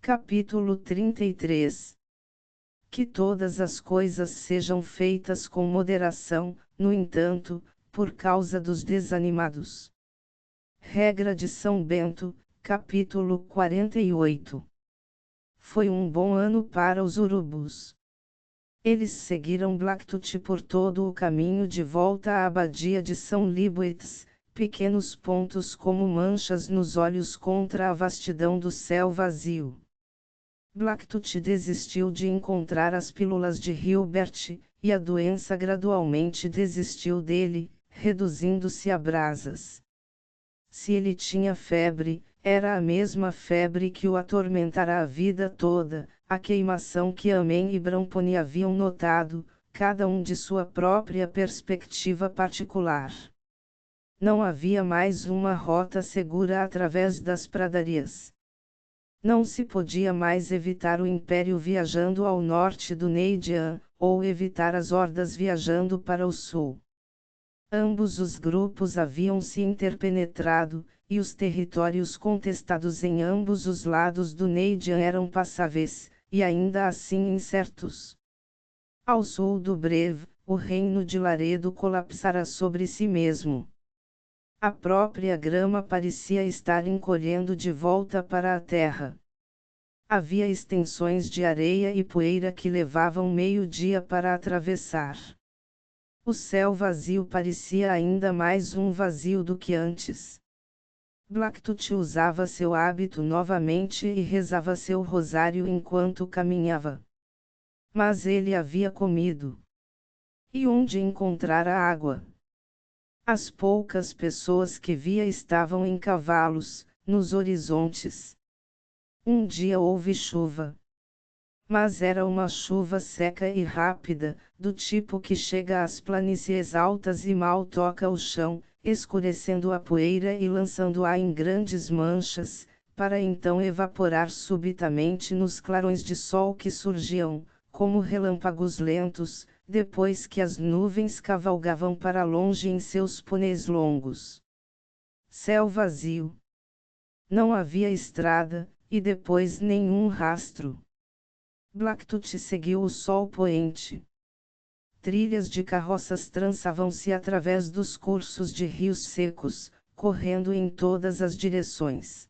Capítulo 33. Que todas as coisas sejam feitas com moderação, no entanto, por causa dos desanimados. Regra de São Bento, capítulo 48. Foi um bom ano para os urubus. Eles seguiram Blacktooth por todo o caminho de volta à abadia de São Liboets, pequenos pontos como manchas nos olhos contra a vastidão do céu vazio. Blacktooth desistiu de encontrar as pílulas de Hilbert, e a doença gradualmente desistiu dele, reduzindo-se a brasas. Se ele tinha febre, era a mesma febre que o atormentara a vida toda, a queimação que Amen e Bramponi haviam notado, cada um de sua própria perspectiva particular. Não havia mais uma rota segura através das pradarias. Não se podia mais evitar o Império viajando ao norte do Neidian, ou evitar as hordas viajando para o sul. Ambos os grupos haviam se interpenetrado, e os territórios contestados em ambos os lados do Neidian eram passáveis, e ainda assim incertos. Ao sul do Breve, o reino de Laredo colapsara sobre si mesmo. A própria grama parecia estar encolhendo de volta para a terra. Havia extensões de areia e poeira que levavam meio-dia para atravessar. O céu vazio parecia ainda mais um vazio do que antes. Blacktooth usava seu hábito novamente e rezava seu rosário enquanto caminhava. Mas ele havia comido. E onde encontrar a água? As poucas pessoas que via estavam em cavalos, nos horizontes. Um dia houve chuva. Mas era uma chuva seca e rápida, do tipo que chega às planícies altas e mal toca o chão, escurecendo a poeira e lançando-a em grandes manchas, para então evaporar subitamente nos clarões de sol que surgiam, como relâmpagos lentos, depois que as nuvens cavalgavam para longe em seus pôneis longos. Céu vazio. Não havia estrada, e depois nenhum rastro. Blacktooth seguiu o sol poente. Trilhas de carroças trançavam-se através dos cursos de rios secos, correndo em todas as direções.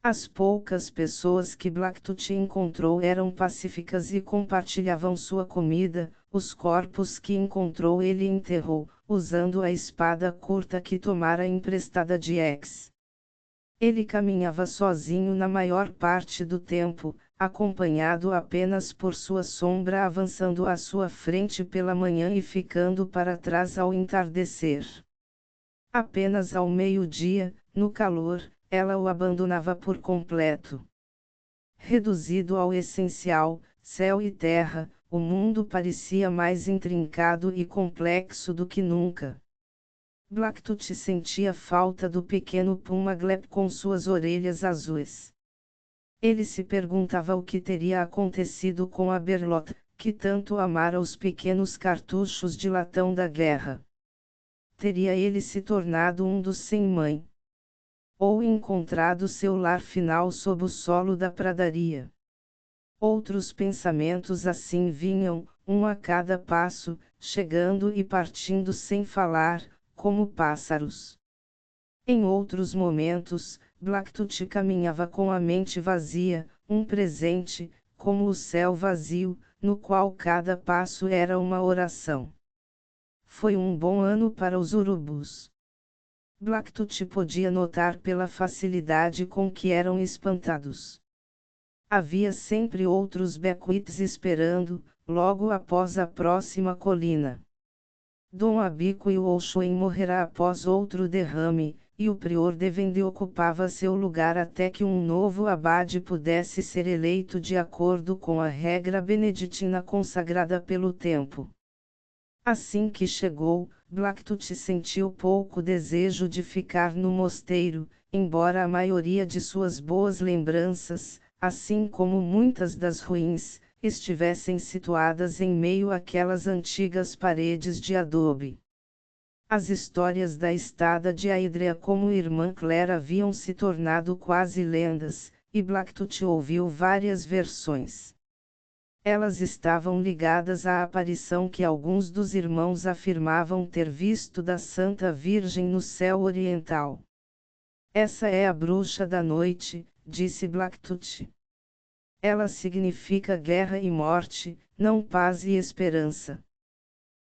As poucas pessoas que Blacktooth encontrou eram pacíficas e compartilhavam sua comida. Os corpos que encontrou ele enterrou, usando a espada curta que tomara emprestada de X. Ele caminhava sozinho na maior parte do tempo, acompanhado apenas por sua sombra avançando à sua frente pela manhã e ficando para trás ao entardecer. Apenas ao meio-dia, no calor, ela o abandonava por completo. Reduzido ao essencial, céu e terra, o mundo parecia mais intrincado e complexo do que nunca. Blacktooth sentia falta do pequeno Puma Glep com suas orelhas azuis. Ele se perguntava o que teria acontecido com a Berlotte, que tanto amara os pequenos cartuchos de latão da guerra. Teria ele se tornado um dos sem mãe? Ou encontrado seu lar final sob o solo da pradaria? Outros pensamentos assim vinham, um a cada passo, chegando e partindo sem falar, como pássaros. Em outros momentos, Blacktooth caminhava com a mente vazia, um presente, como o céu vazio, no qual cada passo era uma oração. Foi um bom ano para os urubus. Blacktooth podia notar pela facilidade com que eram espantados. Havia sempre outros Beckwiths esperando, logo após a próxima colina. Dom Abico e o Oxuen morrerá após outro derrame, e o prior de Vende ocupava seu lugar até que um novo abade pudesse ser eleito de acordo com a regra beneditina consagrada pelo tempo. Assim que chegou, Blacktooth sentiu pouco desejo de ficar no mosteiro, embora a maioria de suas boas lembranças, assim como muitas das ruins, estivessem situadas em meio àquelas antigas paredes de adobe. As histórias da estada de Aidrea como irmã Claire haviam se tornado quase lendas, e Blacktooth ouviu várias versões. Elas estavam ligadas à aparição que alguns dos irmãos afirmavam ter visto da Santa Virgem no céu oriental. Essa é a bruxa da noite, disse Blacktooth. Ela significa guerra e morte, não paz e esperança.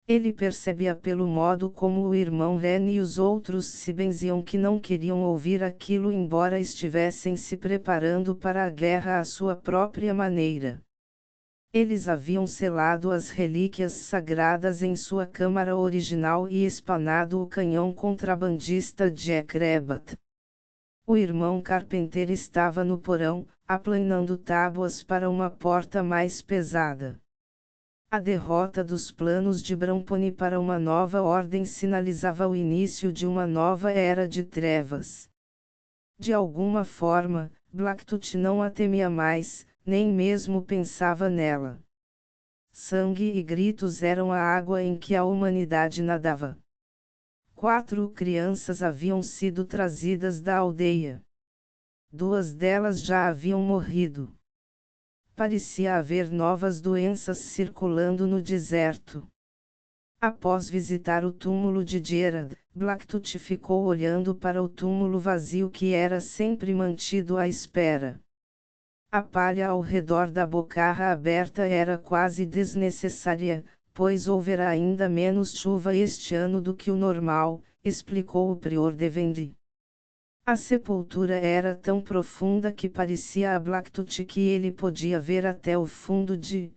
Ele percebia pelo modo como o irmão Ren e os outros se benziam que não queriam ouvir aquilo embora estivessem se preparando para a guerra à sua própria maneira. Eles haviam selado as relíquias sagradas em sua câmara original e espanado o canhão contrabandista Jack Rabbit. O irmão Carpenter estava no porão, aplanando tábuas para uma porta mais pesada. A derrota dos planos de Bramponi para uma nova ordem sinalizava o início de uma nova era de trevas. De alguma forma, Blacktooth não a temia mais, nem mesmo pensava nela. Sangue e gritos eram a água em que a humanidade nadava. 4 crianças haviam sido trazidas da aldeia. 2 delas já haviam morrido. Parecia haver novas doenças circulando no deserto. Após visitar o túmulo de Gerard, Blacktooth ficou olhando para o túmulo vazio que era sempre mantido à espera. A palha ao redor da bocarra aberta era quase desnecessária, pois houvera ainda menos chuva este ano do que o normal, explicou o prior Devendry. A sepultura era tão profunda que parecia a Blacktooth que ele podia ver até o fundo de.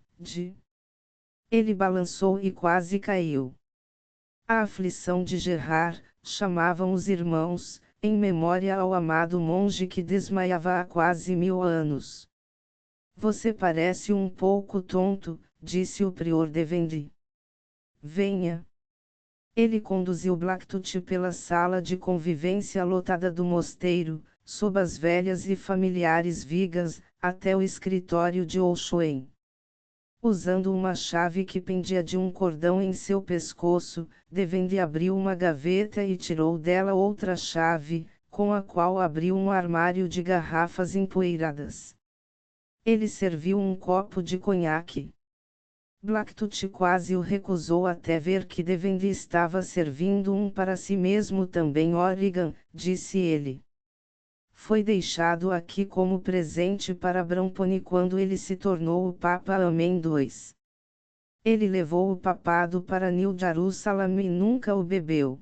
Ele balançou e quase caiu. A aflição de Gerard, chamavam os irmãos, em memória ao amado monge que desmaiava há quase 1000 anos. Você parece um pouco tonto, disse o prior Devendry. Venha. Ele conduziu Blacktooth pela sala de convivência lotada do mosteiro, sob as velhas e familiares vigas, até o escritório de Olshoen. Usando uma chave que pendia de um cordão em seu pescoço, Devendry abriu uma gaveta e tirou dela outra chave, com a qual abriu um armário de garrafas empoeiradas. Ele serviu um copo de conhaque. Blacktooth quase o recusou até ver que Devendry estava servindo um para si mesmo também. Orrigan, disse ele. Foi deixado aqui como presente para Bramponi quando ele se tornou o Papa Amém II. Ele levou o papado para New Jerusalem e nunca o bebeu.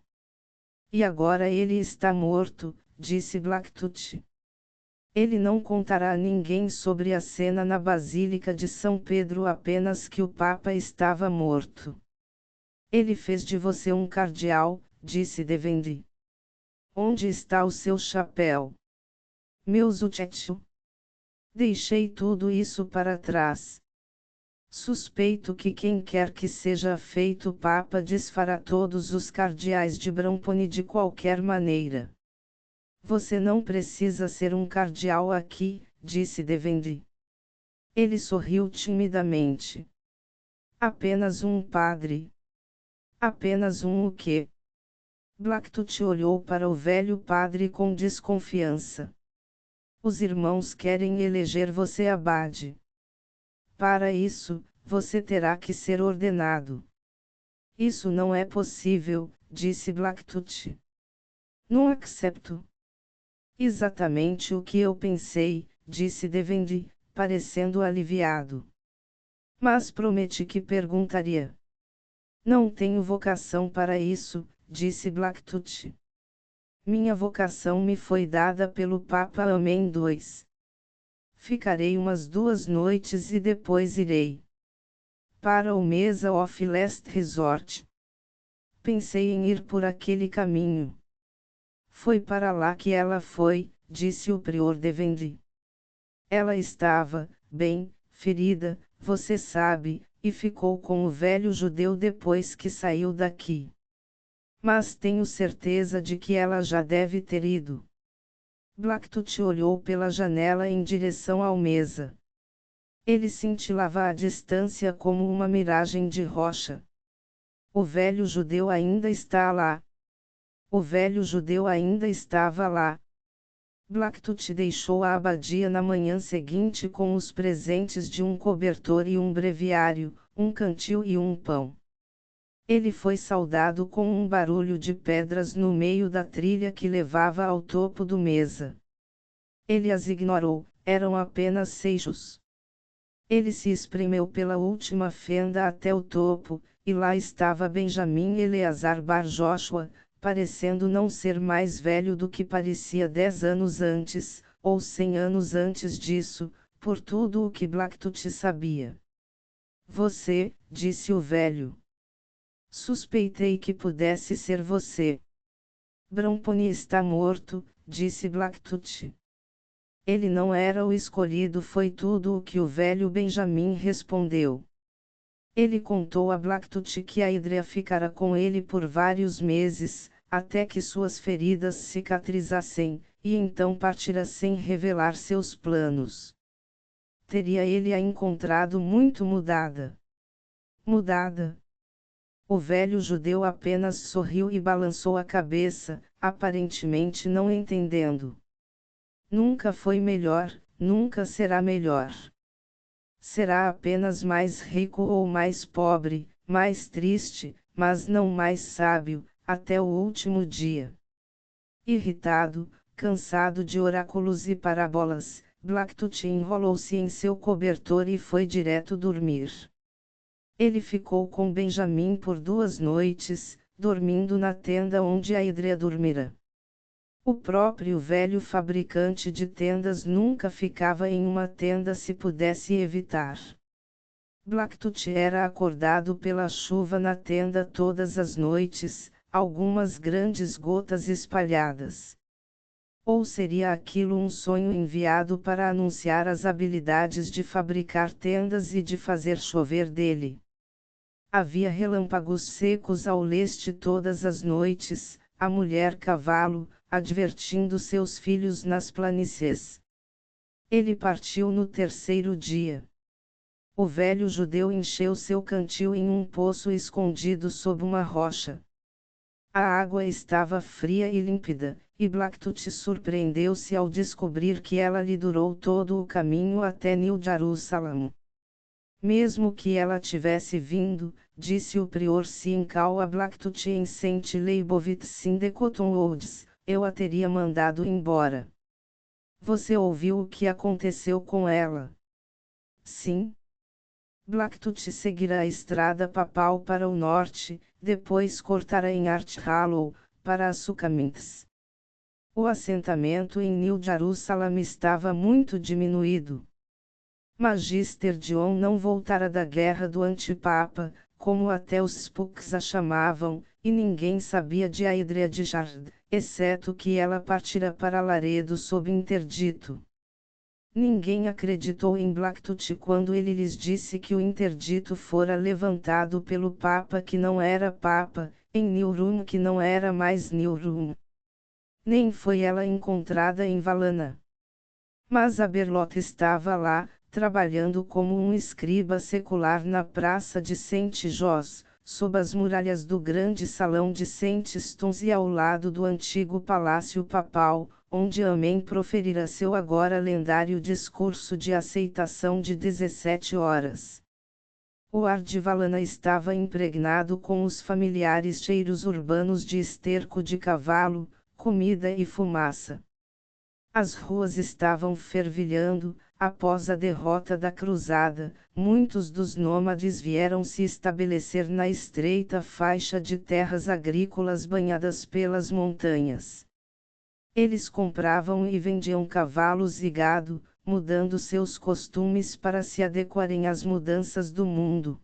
E agora ele está morto, disse Blacktooth. Ele não contará a ninguém sobre a cena na Basílica de São Pedro, apenas que o Papa estava morto. Ele fez de você um cardeal, disse Devendry. Onde está o seu chapéu? Meu Zuchetio. Deixei tudo isso para trás. Suspeito que quem quer que seja feito Papa desfará todos os cardeais de Bramponi de qualquer maneira. Você não precisa ser um cardeal aqui, disse Devendry. Ele sorriu timidamente. Apenas um padre. Apenas um o quê? Blacktooth olhou para o velho padre com desconfiança. Os irmãos querem eleger você abade. Para isso, você terá que ser ordenado. Isso não é possível, disse Blacktooth. Não accepto. Exatamente o que eu pensei, disse Devendry, parecendo aliviado. Mas prometi que perguntaria. Não tenho vocação para isso, disse Blacktooth. Minha vocação me foi dada pelo Papa Amém II. Ficarei umas 2 noites e depois irei para o Mesa of Last Resort. Pensei em ir por aquele caminho. Foi para lá que ela foi, disse o prior Devendry. Ela estava, bem, ferida, você sabe, e ficou com o velho judeu depois que saiu daqui. Mas tenho certeza de que ela já deve ter ido. Blacktooth olhou pela janela em direção ao Mesa. Ele cintilava à distância como uma miragem de rocha. O velho judeu ainda está lá. O velho judeu ainda estava lá. Blacktooth deixou a abadia na manhã seguinte com os presentes de um cobertor e um breviário, um cantil e um pão. Ele foi saudado com um barulho de pedras no meio da trilha que levava ao topo do mesa. Ele as ignorou, eram apenas seixos. Ele se espremeu pela última fenda até o topo, e lá estava Benjamin Eleazar Bar Joshua, parecendo não ser mais velho do que parecia 10 anos antes, ou 100 anos antes disso, por tudo o que Blacktooth sabia. Você, disse o velho. Suspeitei que pudesse ser você. Bromponi está morto, disse Blacktooth. Ele não era o escolhido, foi tudo o que o velho Benjamin respondeu. Ele contou a Blacktooth que a Hydra ficara com ele por vários meses, até que suas feridas cicatrizassem, e então partira sem revelar seus planos. Teria ele a encontrado muito mudada. Mudada? O velho judeu apenas sorriu e balançou a cabeça, aparentemente não entendendo. Nunca foi melhor, nunca será melhor. Será apenas mais rico ou mais pobre, mais triste, mas não mais sábio, até o último dia. Irritado, cansado de oráculos e parábolas, Blacktooth enrolou-se em seu cobertor e foi direto dormir. Ele ficou com Benjamin por 2 noites, dormindo na tenda onde a Hydra dormira. O próprio velho fabricante de tendas nunca ficava em uma tenda se pudesse evitar. Blacktooth era acordado pela chuva na tenda todas as noites, algumas grandes gotas espalhadas. Ou seria aquilo um sonho enviado para anunciar as habilidades de fabricar tendas e de fazer chover dele? Havia relâmpagos secos ao leste todas as noites, a mulher-cavalo, advertindo seus filhos nas planícies. Ele partiu no 3º dia. O velho judeu encheu seu cantil em um poço escondido sob uma rocha. A água estava fria e límpida, e Blacktooth surpreendeu-se ao descobrir que ela lhe durou todo o caminho até New Jerusalém. Mesmo que ela tivesse vindo, disse o prior Sinkau a Blacktooth em Saint Leibovitz in the Cotton Woods, eu a teria mandado embora. Você ouviu o que aconteceu com ela? Sim. Blacktooth seguirá a estrada papal para o norte, depois cortará em Art Hollow, para as Sucamints. O assentamento em New Jerusalem estava muito diminuído. Magister Dion não voltara da guerra do antipapa, como até os Spooks a chamavam, e ninguém sabia de Aedrea de Jard, exceto que ela partira para Laredo sob interdito. Ninguém acreditou em Blacktooth quando ele lhes disse que o interdito fora levantado pelo Papa que não era Papa, em New Room que não era mais New Room. Nem foi ela encontrada em Valana. Mas a Berlotte estava lá, trabalhando como um escriba secular na praça de Saint-Jos, sob as muralhas do grande salão de Saint-Stons e ao lado do antigo palácio papal, onde Amém proferira seu agora lendário discurso de aceitação de 17 horas. O ar de Valana estava impregnado com os familiares cheiros urbanos de esterco de cavalo, comida e fumaça. As ruas estavam fervilhando. Após a derrota da cruzada, muitos dos nômades vieram se estabelecer na estreita faixa de terras agrícolas banhadas pelas montanhas. Eles compravam e vendiam cavalos e gado, mudando seus costumes para se adequarem às mudanças do mundo.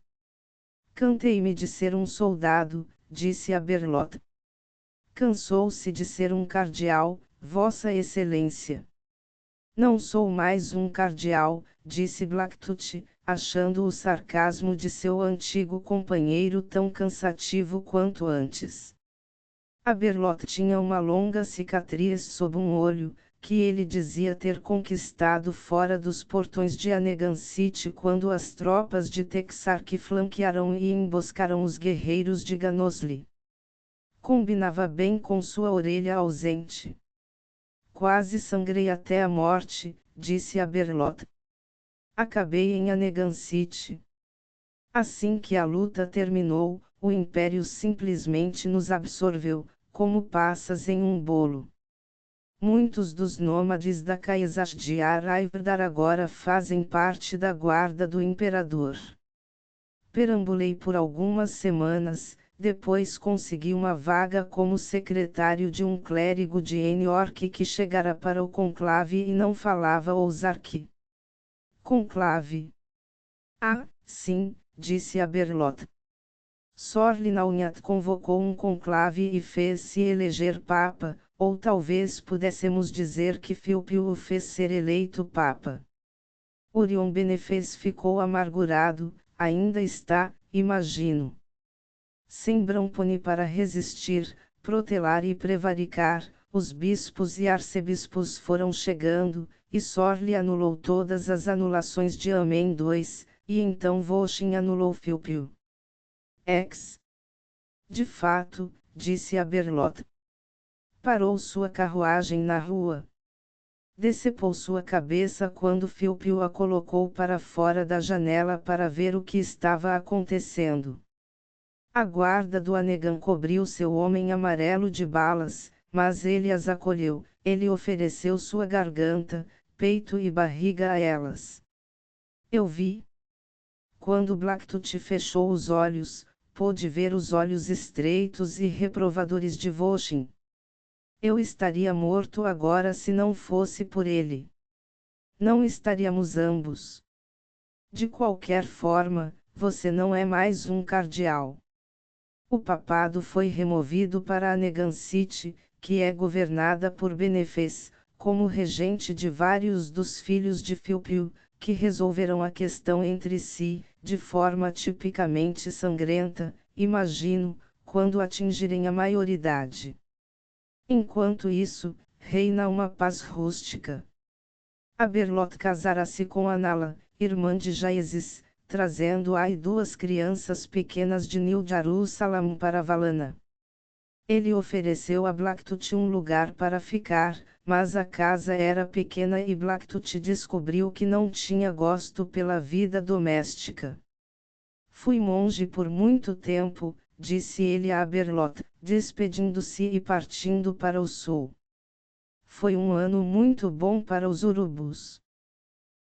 Cansei-me de ser um soldado, disse a Berlotte. Cansou-se de ser um cardeal, Vossa Excelência. Não sou mais um cardeal, disse Blacktooth, achando o sarcasmo de seu antigo companheiro tão cansativo quanto antes. A Berlotte tinha uma longa cicatriz sob um olho, que ele dizia ter conquistado fora dos portões de Anegan City quando as tropas de Texarkee flanquearam e emboscaram os guerreiros de Ganosli. Combinava bem com sua orelha ausente. Quase sangrei até a morte, disse Aberloth. Acabei em Anegan City. Assim que a luta terminou, o Império simplesmente nos absorveu, como passas em um bolo. Muitos dos nômades da Caesar de Araivdar agora fazem parte da guarda do imperador. Perambulei por algumas semanas, depois consegui uma vaga como secretário de um clérigo de Eniorque que chegara para o conclave e não falava Ousarque. Conclave. Ah, sim, disse Aberloth. Sorlinaunhat convocou um conclave e fez-se eleger papa, ou talvez pudéssemos dizer que Filpio o fez ser eleito papa. Orion Benefez ficou amargurado, ainda está, imagino. Sem Bramponi para resistir, protelar e prevaricar, os bispos e arcebispos foram chegando, e Sorli anulou todas as anulações de Amém II, e então Vochin anulou Filpio. De fato, disse Aberloth. Parou sua carruagem na rua. Decepou sua cabeça quando Filpio a colocou para fora da janela para ver o que estava acontecendo. A guarda do Anegan cobriu seu homem amarelo de balas, mas ele as acolheu, ele ofereceu sua garganta, peito e barriga a elas. Eu vi. Quando Blacktooth fechou os olhos, pôde ver os olhos estreitos e reprovadores de Vochin. Eu estaria morto agora se não fosse por ele. Não estaríamos ambos. De qualquer forma, você não é mais um cardeal. O papado foi removido para Anegan City, que é governada por Benefez, como regente de vários dos filhos de Filpio, que resolveram a questão entre si, de forma tipicamente sangrenta, imagino, quando atingirem a maioridade. Enquanto isso, reina uma paz rústica. Aberloth casara-se com Anala, irmã de Jaeses, trazendo-a duas crianças pequenas de New Jerusalem para Valana. Ele ofereceu a Blacktooth um lugar para ficar, mas a casa era pequena e Blacktooth descobriu que não tinha gosto pela vida doméstica. Fui monge por muito tempo, disse ele a Aberloth, despedindo-se e partindo para o sul. Foi um ano muito bom para os urubus.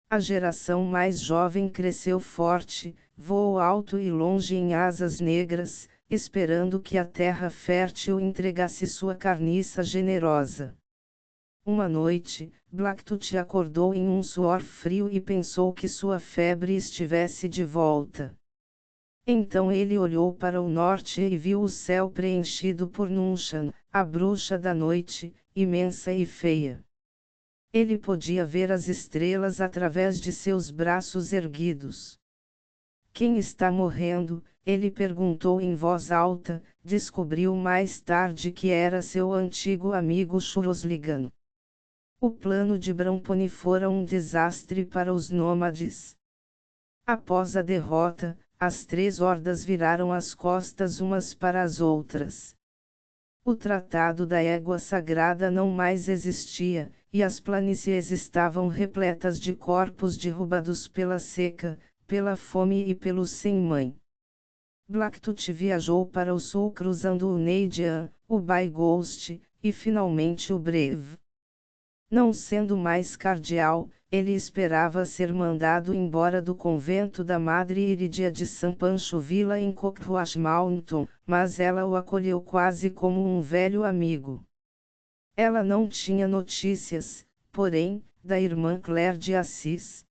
A geração mais jovem cresceu forte, voou alto e longe em asas negras, esperando que a terra fértil entregasse sua carniça generosa. Uma noite, Blacktooth acordou em um suor frio e pensou que sua febre estivesse de volta. Então ele olhou para o norte e viu o céu preenchido por Nunshan, a bruxa da noite, imensa e feia. Ele podia ver as estrelas através de seus braços erguidos. Quem está morrendo? Ele perguntou em voz alta, descobriu mais tarde que era seu antigo amigo Shurosligan. O plano de Bramponi fora um desastre para os nômades. Após a derrota, as três hordas viraram as costas umas para as outras. O Tratado da Égua Sagrada não mais existia, e as planícies estavam repletas de corpos derrubados pela seca, pela fome e pelo sem-mãe. Blacktooth viajou para o sul cruzando o Neidian, o Byghost, e finalmente o Breve. Não sendo mais cardeal, ele esperava ser mandado embora do convento da Madre Iridia de San Pancho Villa em Cockwash Mountain, mas ela o acolheu quase como um velho amigo. Ela não tinha notícias, porém, da irmã Claire de Assis.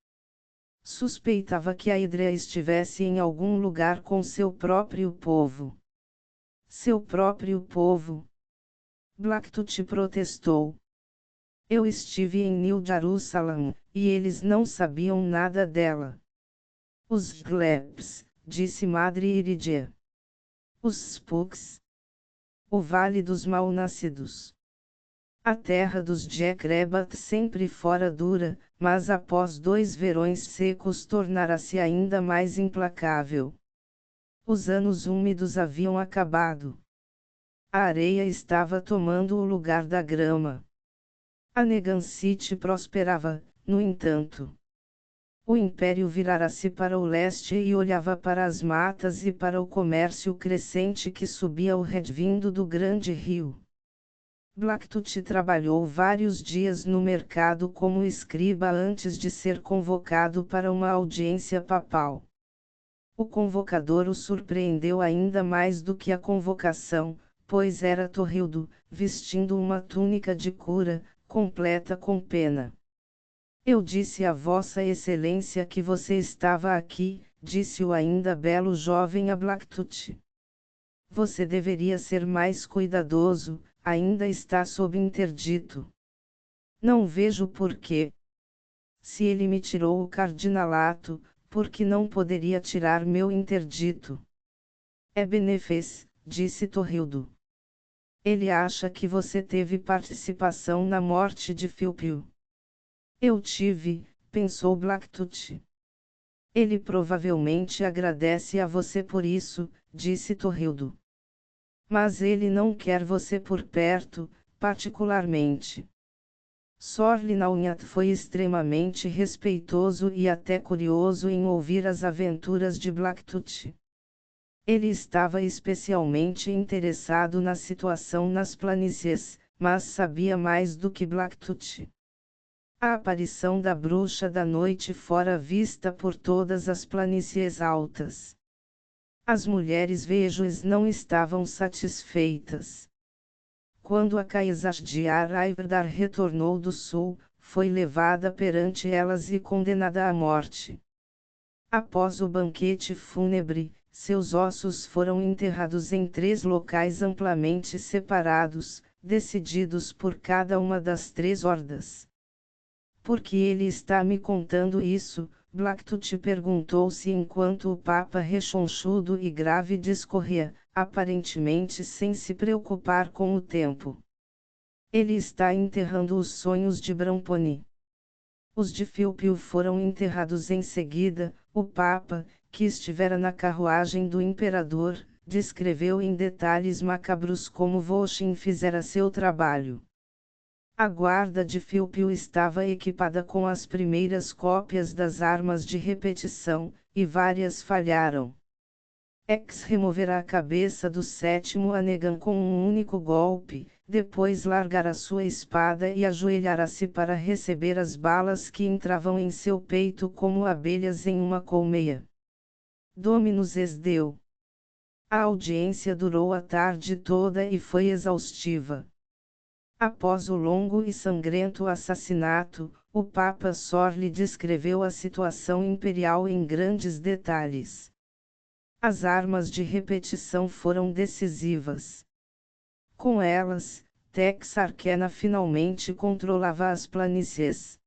Suspeitava que a Hidrea estivesse em algum lugar com seu próprio povo. Seu próprio povo? Blacktooth protestou. Eu estive em New Jerusalem, e eles não sabiam nada dela. Os Gleps, disse Madre Iridia. Os Spooks. O Vale dos Mal-Nascidos. A terra dos Jackrabat sempre fora dura, mas após 2 verões secos tornara-se ainda mais implacável. Os anos úmidos haviam acabado. A areia estava tomando o lugar da grama. Anegan City prosperava, no entanto. O império virara-se para o leste e olhava para as matas e para o comércio crescente que subia o vindo do grande rio. Blacktooth trabalhou vários dias no mercado como escriba antes de ser convocado para uma audiência papal. O convocador o surpreendeu ainda mais do que a convocação, pois era Torrildo, vestindo uma túnica de cura, completa com pena. Eu disse a Vossa Excelência que você estava aqui, disse o ainda belo jovem a Blacktooth. Você deveria ser mais cuidadoso, ainda está sob interdito. Não vejo porquê. Se ele me tirou o cardinalato, por que não poderia tirar meu interdito? É benefez, disse Torrildo. Ele acha que você teve participação na morte de Filpio. Eu tive, pensou Blacktooth. Ele provavelmente agradece a você por isso, disse Torrildo. Mas ele não quer você por perto, particularmente. Sorlinaugnat foi extremamente respeitoso e até curioso em ouvir as aventuras de Blacktooth. Ele estava especialmente interessado na situação nas planícies, mas sabia mais do que Blacktooth. A aparição da bruxa da noite fora vista por todas as planícies altas. As mulheres vejuas não estavam satisfeitas. Quando a Caesar de Araiverdar retornou do sul, foi levada perante elas e condenada à morte. Após o banquete fúnebre, seus ossos foram enterrados em 3 locais amplamente separados, decididos por cada uma das 3 hordas. Por que ele está me contando isso? Blacktooth perguntou-se enquanto o Papa rechonchudo e grave discorria, aparentemente sem se preocupar com o tempo. Ele está enterrando os sonhos de Bramponi. Os de Filpio foram enterrados em seguida. O Papa, que estivera na carruagem do imperador, descreveu em detalhes macabros como Voschin fizera seu trabalho. A guarda de Filpio estava equipada com as primeiras cópias das armas de repetição, e várias falharam. X removerá a cabeça do 7º Anegan com um único golpe, depois largará sua espada e ajoelhará-se para receber as balas que entravam em seu peito como abelhas em uma colmeia. Dominus es Deo. A audiência durou a tarde toda e foi exaustiva. Após o longo e sangrento assassinato, o Papa Sorli descreveu a situação imperial em grandes detalhes. As armas de repetição foram decisivas. Com elas, Texarkana finalmente controlava as planícies.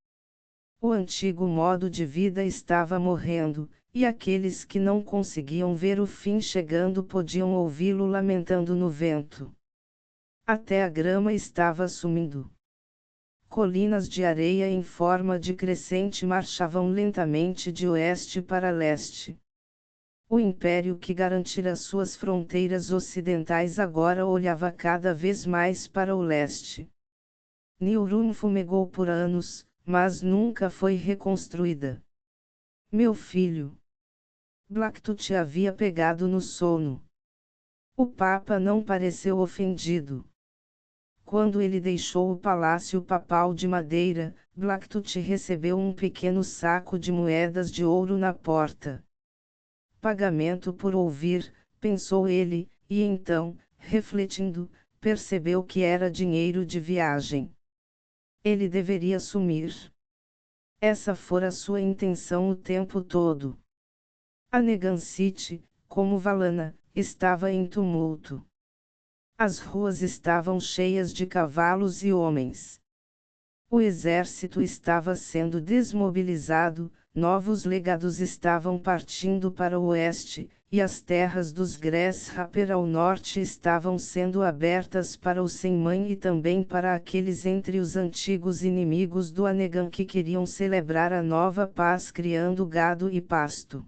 O antigo modo de vida estava morrendo, e aqueles que não conseguiam ver o fim chegando podiam ouvi-lo lamentando no vento. Até a grama estava sumindo. Colinas de areia em forma de crescente marchavam lentamente de oeste para leste. O império que garantira suas fronteiras ocidentais agora olhava cada vez mais para o leste. Niurum fumegou por anos, mas nunca foi reconstruída. Meu filho. Blacktooth havia pegado no sono. O Papa não pareceu ofendido. Quando ele deixou o palácio papal de madeira, Blacktooth recebeu um pequeno saco de moedas de ouro na porta. Pagamento por ouvir, pensou ele, e então, refletindo, percebeu que era dinheiro de viagem. Ele deveria sumir. Essa fora sua intenção o tempo todo. Anegan City, como Valana, estava em tumulto. As ruas estavam cheias de cavalos e homens. O exército estava sendo desmobilizado, novos legados estavam partindo para o oeste, e as terras dos Grasshopper ao norte estavam sendo abertas para o sem-mãe e também para aqueles entre os antigos inimigos do Anegan que queriam celebrar a nova paz criando gado e pasto.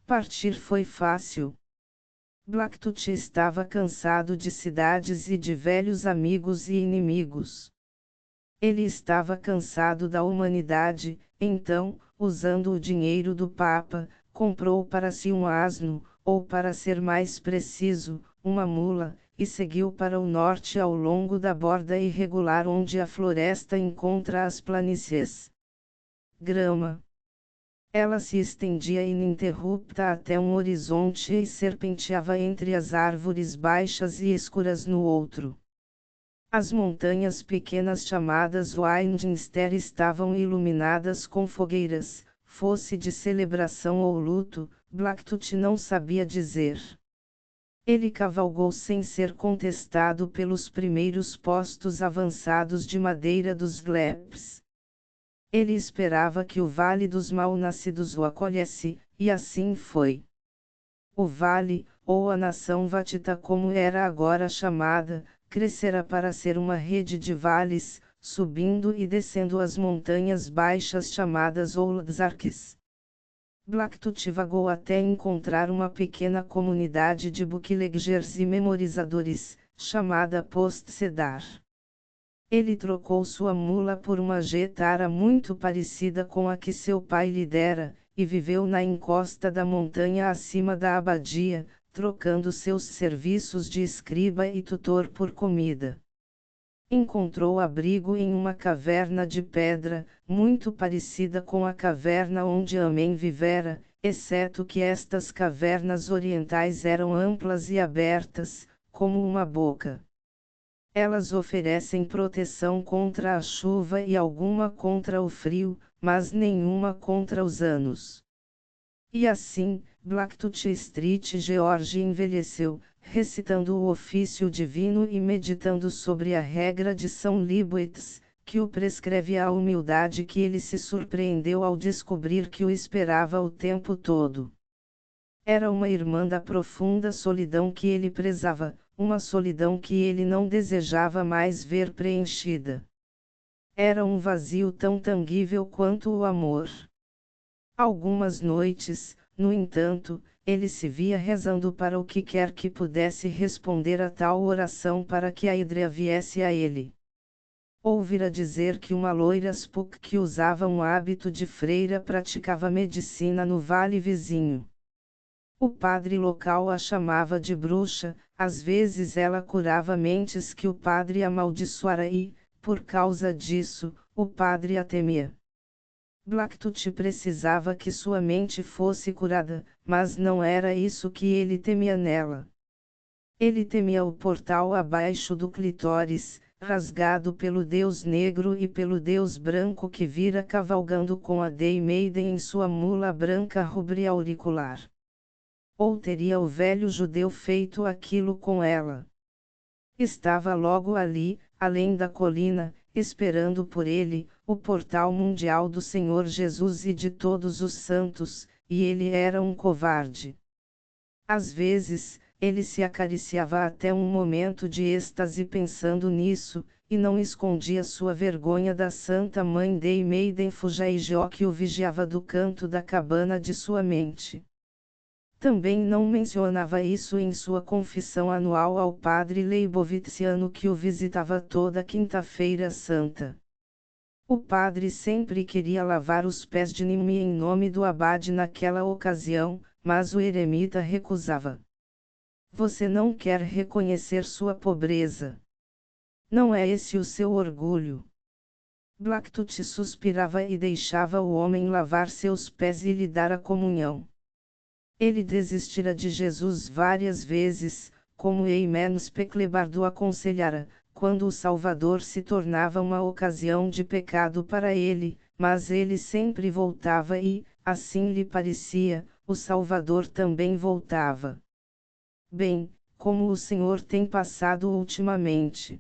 Partir foi fácil. Blacktooth estava cansado de cidades e de velhos amigos e inimigos. Ele estava cansado da humanidade, então, usando o dinheiro do Papa, comprou para si um asno, ou para ser mais preciso, uma mula, e seguiu para o norte ao longo da borda irregular onde a floresta encontra as planícies. Grama. Ela se estendia ininterrupta até um horizonte e serpenteava entre as árvores baixas e escuras no outro. As montanhas pequenas chamadas Windinster estavam iluminadas com fogueiras, fosse de celebração ou luto, Blacktooth não sabia dizer. Ele cavalgou sem ser contestado pelos primeiros postos avançados de madeira dos Gleps. Ele esperava que o Vale dos Mal-Nascidos o acolhesse, e assim foi. O vale, ou a nação Vatita como era agora chamada, crescera para ser uma rede de vales, subindo e descendo as montanhas baixas chamadas Oudzarques. Blacktooth vagou até encontrar uma pequena comunidade de bookleggers e memorizadores, chamada Post Cedar. Ele trocou sua mula por uma jetara muito parecida com a que seu pai lhe dera, e viveu na encosta da montanha acima da abadia, trocando seus serviços de escriba e tutor por comida. Encontrou abrigo em uma caverna de pedra, muito parecida com a caverna onde Amém vivera, exceto que estas cavernas orientais eram amplas e abertas, como uma boca. Elas oferecem proteção contra a chuva e alguma contra o frio, mas nenhuma contra os anos. E assim, Blacktooth Street George envelheceu, recitando o ofício divino e meditando sobre a regra de São Leibowitz, que o prescreve a humildade que ele se surpreendeu ao descobrir que o esperava o tempo todo. Era uma irmã da profunda solidão que ele prezava, uma solidão que ele não desejava mais ver preenchida. Era um vazio tão tangível quanto o amor. Algumas noites, no entanto, ele se via rezando para o que quer que pudesse responder a tal oração para que a Hidra viesse a ele. Ouvira dizer que uma loira Spook que usava um hábito de freira praticava medicina no vale vizinho. O padre local a chamava de bruxa, às vezes ela curava mentes que o padre amaldiçoara e, por causa disso, o padre a temia. Blacktooth precisava que sua mente fosse curada, mas não era isso que ele temia nela. Ele temia o portal abaixo do clitóris, rasgado pelo deus negro e pelo deus branco que vira cavalgando com a Day Maiden em sua mula branca rubro-auricular. Ou teria o velho judeu feito aquilo com ela? Estava logo ali, além da colina, esperando por ele, o portal mundial do Senhor Jesus e de todos os santos, e ele era um covarde. Às vezes, ele se acariciava até um momento de êxtase pensando nisso, e não escondia sua vergonha da Santa Mãe Day Maiden Fujaijó que o vigiava do canto da cabana de sua mente. Também não mencionava isso em sua confissão anual ao padre Leibovitziano que o visitava toda quinta-feira santa. O padre sempre queria lavar os pés de Nimi em nome do abade naquela ocasião, mas o eremita recusava. Você não quer reconhecer sua pobreza. Não é esse o seu orgulho. Blacktooth suspirava e deixava o homem lavar seus pés e lhe dar a comunhão. Ele desistira de Jesus várias vezes, como Eimen Speclebardo aconselhara, quando o Salvador se tornava uma ocasião de pecado para ele, mas ele sempre voltava e, assim lhe parecia, o Salvador também voltava. Bem, como o Senhor tem passado ultimamente?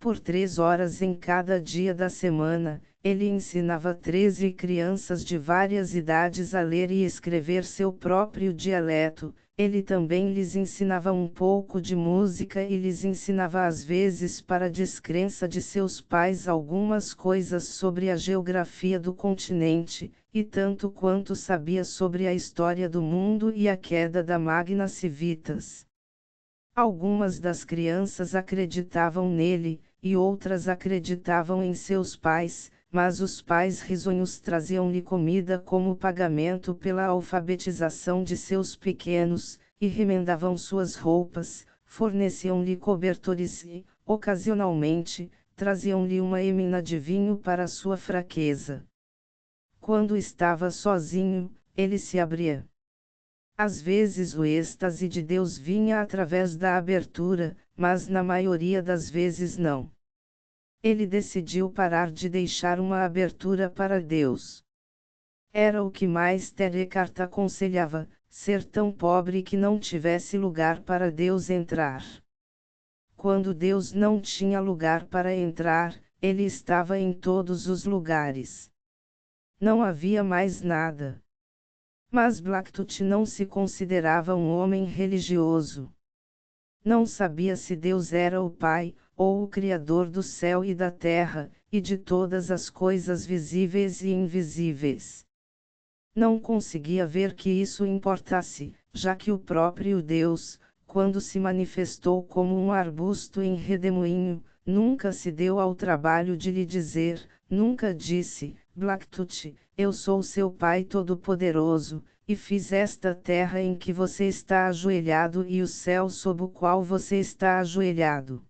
Por 3 horas em cada dia da semana, ele ensinava 13 crianças de várias idades a ler e escrever seu próprio dialeto. Ele também lhes ensinava um pouco de música e lhes ensinava às vezes para a descrença de seus pais algumas coisas sobre a geografia do continente, e tanto quanto sabia sobre a história do mundo e a queda da Magna Civitas. Algumas das crianças acreditavam nele, e outras acreditavam em seus pais, mas os pais risonhos traziam-lhe comida como pagamento pela alfabetização de seus pequenos, e remendavam suas roupas, forneciam-lhe cobertores e, ocasionalmente, traziam-lhe uma emina de vinho para sua fraqueza. Quando estava sozinho, ele se abria. Às vezes o êxtase de Deus vinha através da abertura, mas na maioria das vezes não. Ele decidiu parar de deixar uma abertura para Deus. Era o que mais Eckhart aconselhava, ser tão pobre que não tivesse lugar para Deus entrar. Quando Deus não tinha lugar para entrar, ele estava em todos os lugares. Não havia mais nada. Mas Blacktooth não se considerava um homem religioso. Não sabia se Deus era o Pai, ou o Criador do céu e da terra, e de todas as coisas visíveis e invisíveis. Não conseguia ver que isso importasse, já que o próprio Deus, quando se manifestou como um arbusto em redemoinho, nunca se deu ao trabalho de lhe dizer, nunca disse, Blacktooth, eu sou seu Pai Todo-Poderoso, e fiz esta terra em que você está ajoelhado e o céu sob o qual você está ajoelhado.